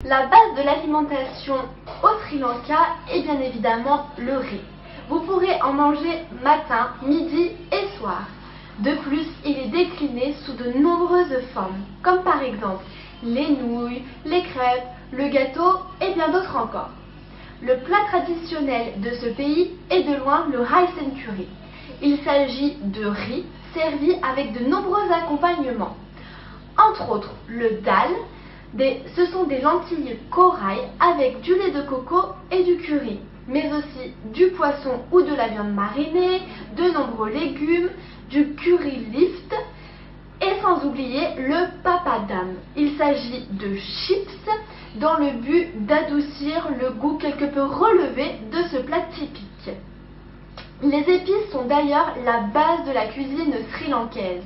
La base de l'alimentation au Sri Lanka est bien évidemment le riz. Vous pourrez en manger matin, midi et soir. De plus, il est décliné sous de nombreuses formes, comme par exemple les nouilles, les crêpes, le gâteau et bien d'autres encore. Le plat traditionnel de ce pays est de loin le rice and curry. Il s'agit de riz servi avec de nombreux accompagnements. Entre autres, le dal. Ce sont des lentilles corail avec du lait de coco et du curry, mais aussi du poisson ou de la viande marinée, de nombreux légumes, du curry lift et sans oublier le papadam. Il s'agit de chips dans le but d'adoucir le goût quelque peu relevé de ce plat typique. Les épices sont d'ailleurs la base de la cuisine sri-lankaise.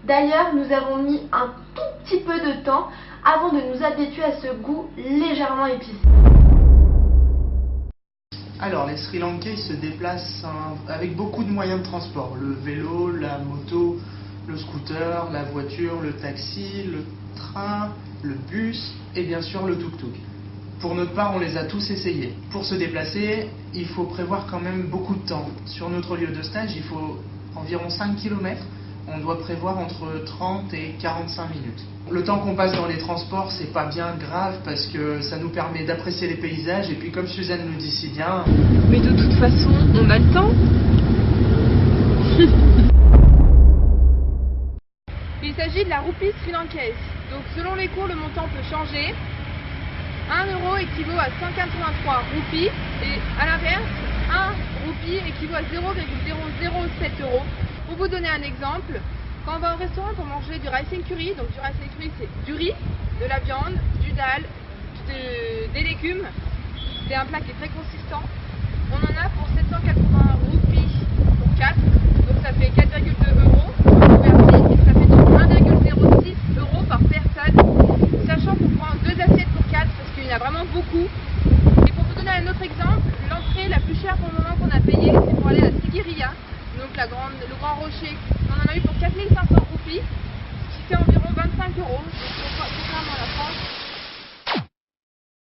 D'ailleurs, nous avons mis un tout petit peu de temps avant de nous habituer à ce goût légèrement épicé. Alors, les Sri Lankais se déplacent avec beaucoup de moyens de transport. Le vélo, la moto, le scooter, la voiture, le taxi, le train, le bus et bien sûr le tuk-tuk. Pour notre part, on les a tous essayés. Pour se déplacer, il faut prévoir quand même beaucoup de temps. Sur notre lieu de stage, il faut environ 5 km. On doit prévoir entre 30 et 45 minutes. Le temps qu'on passe dans les transports, c'est pas bien grave parce que ça nous permet d'apprécier les paysages et puis comme Suzanne nous dit si bien... Mais de toute façon, on a le temps. Il s'agit de la roupie sri-lankaise. Donc selon les cours, le montant peut changer. 1 euro équivaut à 183 roupies et à l'inverse, 1 roupie équivaut à 0,007 euros. Pour vous donner un exemple, quand on va au restaurant pour manger du rice and curry, donc du rice and curry c'est du riz, de la viande, du dal, des légumes, c'est un plat qui est très consistant. On en a pour 780 roupies pour 4, donc ça fait 4,2 euros converti, et ça fait donc 1,06 euros par personne, sachant qu'on prend 2 assiettes pour 4 parce qu'il y en a vraiment beaucoup. Et pour vous donner un autre exemple, l'entrée la plus chère pour le moment qu'on a payée, c'est pour aller à Sigiriya. Donc le grand rocher, on en a eu pour 4500 roupies, qui fait environ 25 euros, donc contrairement à la France.